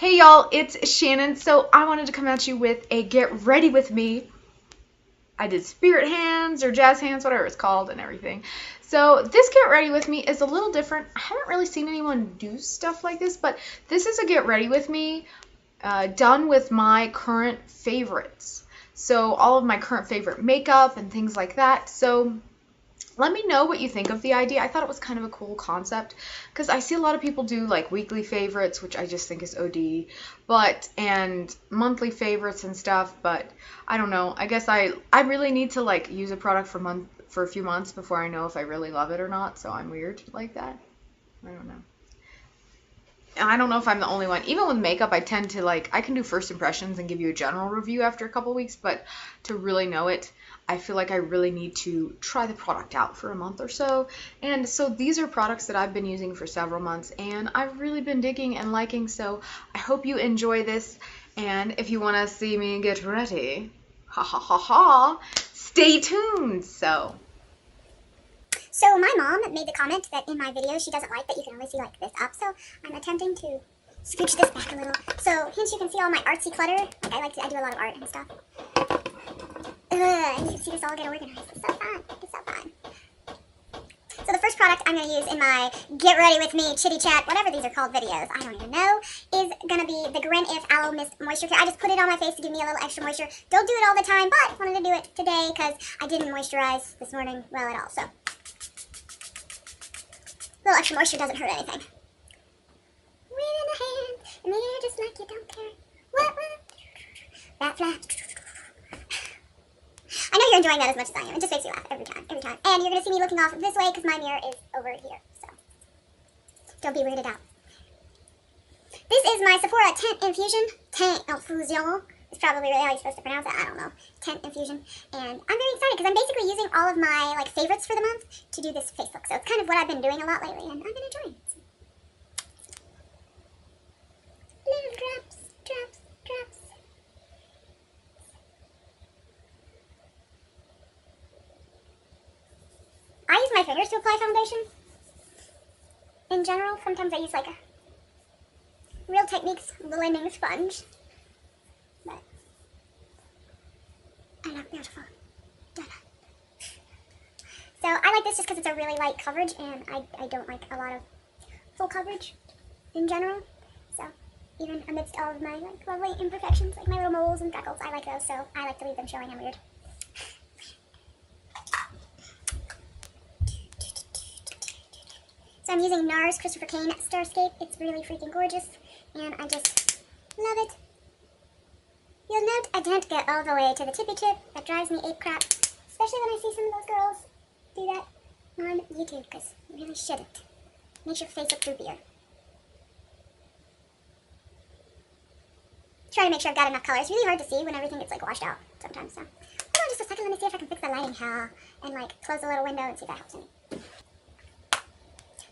Hey y'all, it's Shannon. So I wanted to come at you with a get ready with me. I did spirit hands or jazz hands, whatever it's called, and everything. So this get ready with me is a little different. I haven't really seen anyone do stuff like this, but this is a get ready with me done with my current favorites. So all of my current favorite makeup and things like that. So let me know what you think of the idea. I thought it was kind of a cool concept because I see a lot of people do like weekly favorites, which I just think is OD, and monthly favorites and stuff, but I don't know. I guess I really need to like use a product for a few months before I know if I really love it or not, so I'm weird like that. I don't know. And I don't know if I'm the only one. Even with makeup, I tend to like, I can do first impressions and give you a general review after a couple weeks, but to really know it, I feel like I really need to try the product out for a month or so. And so these are products that I've been using for several months and I've really been digging and liking, so I hope you enjoy this. And if you want to see me get ready, stay tuned. So my mom made the comment that in my video she doesn't like that you can only see like this up, so I'm attempting to scooch this back a little. So hence you can see all my artsy clutter. Like I do a lot of art and stuff. And you can see this all get organized. It's so fun. It's so fun. So the first product I'm going to use in my get ready with me chitty chat, whatever these are called videos, I don't even know, is going to be the Grin If Aloe Mist Moisture Care. I just put it on my face to give me a little extra moisture. Don't do it all the time, but wanted to do it today because I didn't moisturize this morning well at all. So a little extra moisture doesn't hurt anything. Win in the hand, and then just like you don't care. What? That flat. I know you're enjoying that as much as I am. It just makes you laugh every time, every time. And you're going to see me looking off this way because my mirror is over here. So don't be weirded out. This is my Sephora Teint Infusion. It's probably really how you're supposed to pronounce it. I don't know. Teint Infusion. And I'm very excited because I'm basically using all of my like favorites for the month to do this face look. So it's kind of what I've been doing a lot lately, and I've been enjoying it. Little drops, drops, drops. I use my fingers to apply foundation. In general, sometimes I use like a Real Techniques blending sponge. But I look beautiful. So I like this just because it's a really light coverage, and I don't like a lot of full coverage in general. So even amidst all of my like lovely imperfections, like my little moles and freckles, I like those. So I like to leave them showing. I'm weird. So I'm using Nars Christopher Kane Starscape. It's really freaking gorgeous, and I just love it. You'll note I don't get all the way to the tippy tip. That drives me ape crap, especially when I see some of those girls do that on YouTube, because you really shouldn't. Makes your face look droopier. Try to make sure I've got enough color. It's really hard to see when everything gets like washed out sometimes. So hold on just a second. Let me see if I can fix the lighting here and like close the little window and see if that helps any.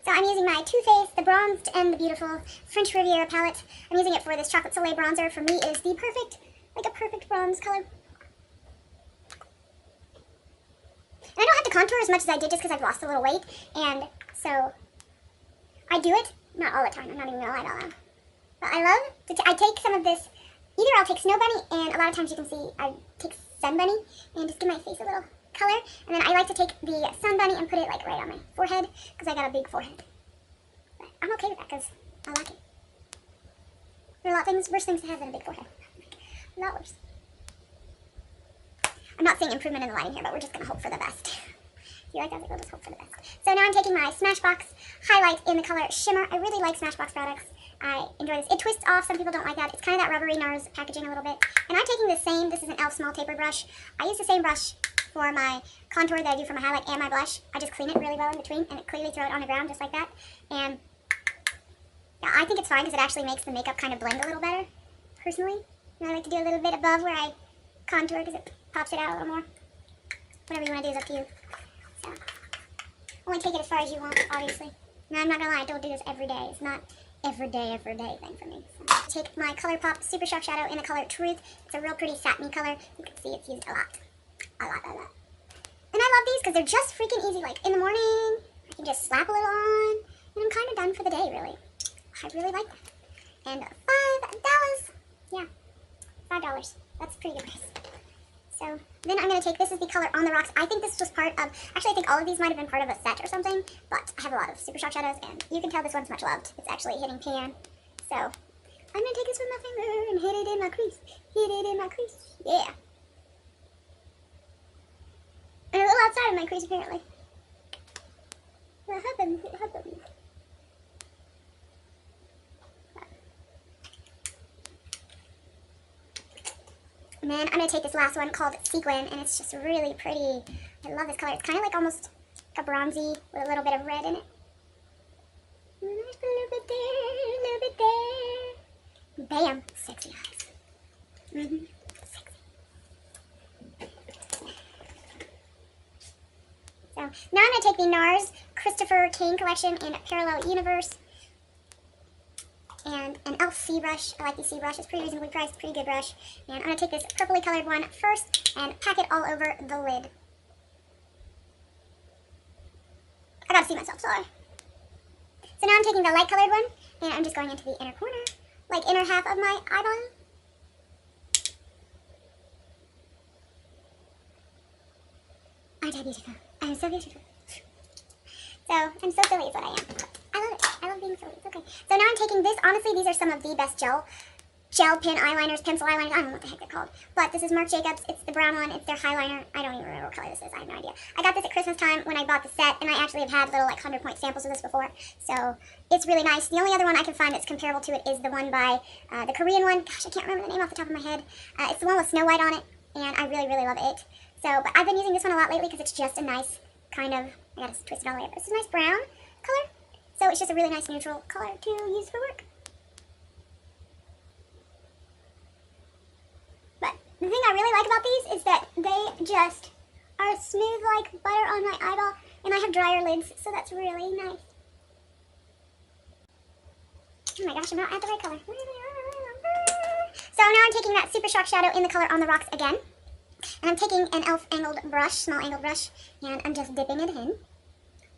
So I'm using my Too Faced, the Bronzed and the Beautiful French Riviera palette. I'm using it for this chocolate Soleil bronzer. For me, it is the perfect, like a perfect bronze color. And I don't have to contour as much as I did just because I've lost a little weight. And so I do it, not all the time, I'm not even going to lie about that. But I love, I take some of this, either I'll take Snow Bunny, and a lot of times you can see I take Sun Bunny and just give my face a little color, and then I like to take the Sun Bunny and put it like right on my forehead because I got a big forehead. But I'm okay with that because I like it. There are a lot of things, worse things to have than a big forehead. A lot worse. I'm not seeing improvement in the lighting here, but we're just gonna hope for the best. If you like that, we'll just hope for the best. So now I'm taking my Smashbox highlight in the color Shimmer. I really like Smashbox products. I enjoy this. It twists off. Some people don't like that. It's kind of that rubbery Nars packaging a little bit. And I'm taking the same, this is an e.l.f. small taper brush. I use the same brush for my contour that I do for my highlight and my blush. I just clean it really well in between and clearly throw it on the ground just like that. And yeah, I think it's fine because it actually makes the makeup kind of blend a little better, personally. And I like to do a little bit above where I contour because it pops it out a little more. Whatever you want to do is up to you. So, only take it as far as you want, obviously. Now, I'm not going to lie, I don't do this every day. It's not everyday thing for me. So, take my Colourpop Super Sharp Shadow in the color Truth. It's a real pretty satiny color. You can see it's used a lot. A lot. And I love these because they're just freaking easy. Like, in the morning, I can just slap a little on, and I'm kind of done for the day, really. I really like that. And $5. Yeah, $5. That's pretty good price. So then I'm going to take, this is the color On the Rocks. I think this was part of, actually I think all of these might have been part of a set or something, but I have a lot of Super Shock shadows, and you can tell this one's much loved. It's actually hitting pan. So I'm going to take this with my finger and hit it in my crease. Hit it in my crease. Yeah. And a little outside of my crease, apparently. What happened? What happened? And then I'm going to take this last one called Sequin, and it's just really pretty. I love this color. It's kind of like almost like a bronzy with a little bit of red in it. A little bit there, a little bit there. Bam! Sexy eyes. Sexy. So now I'm going to take the Nars Christopher Kane collection in Parallel Universe. And an e.l.f. C brush. I like the C brush. It's pretty reasonably priced, pretty good brush. And I'm going to take this purpley colored one first and pack it all over the lid. I gotta see myself, sorry. So now I'm taking the light colored one, and I'm just going into the inner corner, like inner half of my eyeball. Aren't I beautiful? I'm so beautiful. So, I'm so silly is what I am. I love it. I love being silly. It's okay. So now I'm taking this. Honestly, these are some of the best gel pen eyeliners, pencil eyeliners. I don't know what the heck they're called. But this is Marc Jacobs. It's the brown one. It's their highliner. I don't even remember what color this is. I have no idea. I got this at Christmas time when I bought the set, and I actually have had little like 100-point samples of this before. So it's really nice. The only other one I can find that's comparable to it is the one by the Korean one. Gosh, I can't remember the name off the top of my head. It's the one with Snow White on it, and I really, really love it. So, but I've been using this one a lot lately because it's just a nice kind of, I gotta twist it all the way up. It's a nice brown color. So it's just a really nice neutral color to use for work. But the thing I really like about these is that they just are smooth like butter on my eyeball, and I have drier lids, so that's really nice. Oh my gosh, I'm not at the right color. So now I'm taking that Super Shock shadow in the color On the Rocks again. And I'm taking an e.l.f. angled brush, small angled brush, and I'm just dipping it in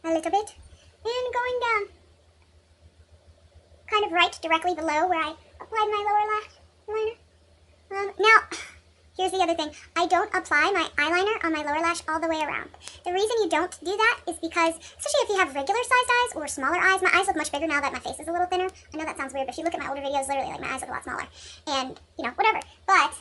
a little bit and going down. Kind of right directly below where I applied my lower lash liner. Now, here's the other thing. I don't apply my eyeliner on my lower lash all the way around. The reason you don't do that is because, especially if you have regular sized eyes or smaller eyes, my eyes look much bigger now that my face is a little thinner. I know that sounds weird, but if you look at my older videos, literally, like, my eyes look a lot smaller. And, you know, whatever. But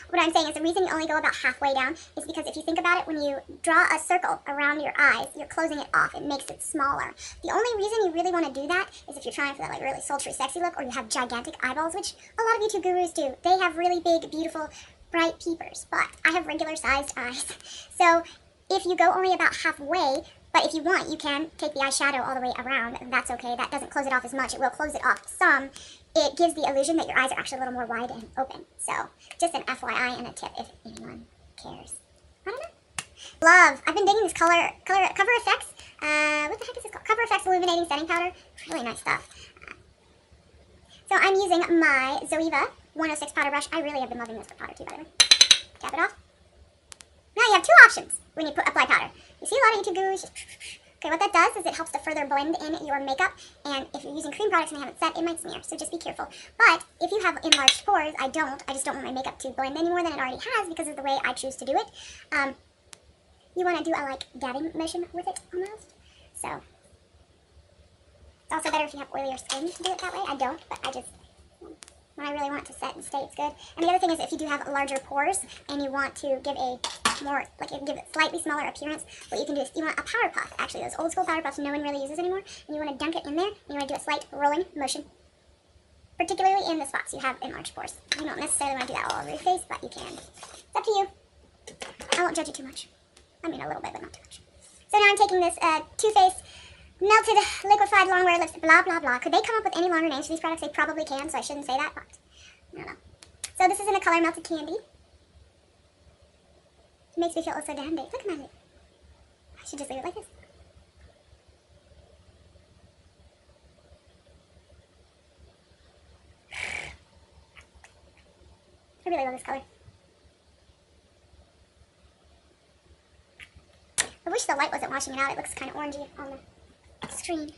what I'm saying is the reason you only go about halfway down is because if you think about it, when you draw a circle around your eyes, you're closing it off. It makes it smaller. The only reason you really want to do that is if you're trying for that like really sultry, sexy look, or you have gigantic eyeballs, which a lot of YouTube gurus do. They have really big, beautiful, bright peepers, but I have regular sized eyes. So if you go only about halfway, but if you want, you can take the eyeshadow all the way around. That's okay. That doesn't close it off as much. It will close it off some. It gives the illusion that your eyes are actually a little more wide and open. So just an FYI and a tip if anyone cares. I don't know. Love. I've been digging this Cover Effects. What the heck is this called? Cover Effects Illuminating Setting Powder. Really nice stuff. So I'm using my Zoeva 106 powder brush. I really have been loving this for powder too, by the way. Tap it off. Now you have two options when you apply powder. You see a lot of YouTube gurus just... Okay, what that does is it helps to further blend in your makeup, and if you're using cream products and they haven't set, it might smear, so just be careful. But if you have enlarged pores, I just don't want my makeup to blend any more than it already has because of the way I choose to do it. You want to do a, like, dabbing motion with it, almost. So, it's also better if you have oilier skin to do it that way. I don't, but I just... when I really want it to set and stay, it's good. And the other thing is if you do have larger pores and you want to give a more, like, give it slightly smaller appearance, what you can do is you want a powder puff, actually, those old school powder puffs no one really uses anymore, and you want to dunk it in there, and you want to do a slight rolling motion, particularly in the spots you have enlarged pores. You don't necessarily want to do that all over your face, but you can. It's up to you. I won't judge you too much. I mean, a little bit, but not too much. So now I'm taking this Too Faced Melted Liquefied Longwear Lipstick, blah, blah, blah. Could they come up with any longer names for these products? They probably can, so I shouldn't say that, but I don't know. So this is in the color Melted Candy. It makes me feel so damn big. Look at my lip. I should just leave it like this. I really love this color. I wish the light wasn't washing it out. It looks kind of orangey on the screen.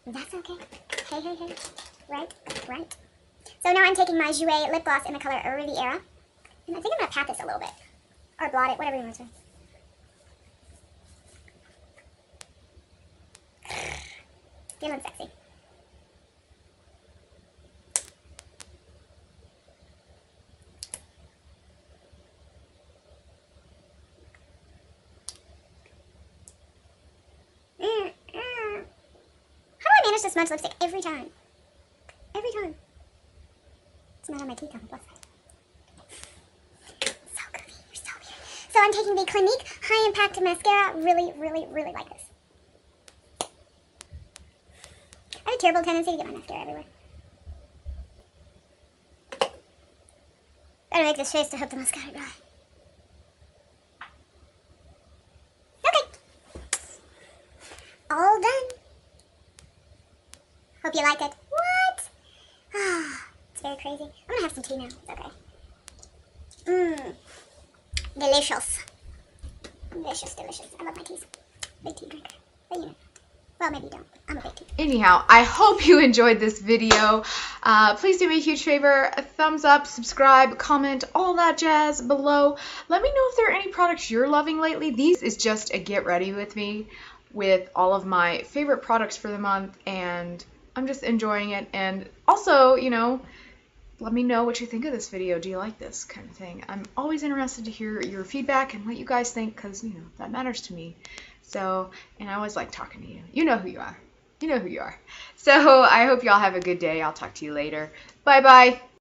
That's okay. Hey, hey, hey. Right, right. So So now I'm taking my Jouer lip gloss in the color Riviera. And I think I'm going to pat this a little bit. Or blot it, whatever you want to say. Feeling sexy. How do I manage to smudge lipstick every time? Every time. It's not on my teeth on the plus side. So good. You're so weird. So I'm taking the Clinique High Impact Mascara. Really, really, really like this. I have a terrible tendency to get my mascara everywhere. Gotta make this face to hope the mascara dry. Okay. All done. Hope you like it. What? Ah, it's very crazy. I'm gonna have some tea now. It's okay. Mmm. Delicious. Delicious, delicious. I love my teas. Big tea drinker. But you know. Well, maybe you don't. I'm a big tea. Anyhow, I hope you enjoyed this video. Please do me a huge favor. A thumbs up, subscribe, comment, all that jazz below. Let me know if there are any products you're loving lately. These is just a get ready with me with all of my favorite products for the month, and I'm just enjoying it. And also, you know, let me know what you think of this video. Do you like this kind of thing? I'm always interested to hear your feedback and what you guys think, because, you know, that matters to me. So, and I always like talking to you. You know who you are. You know who you are. So I hope y'all have a good day. I'll talk to you later. Bye-bye.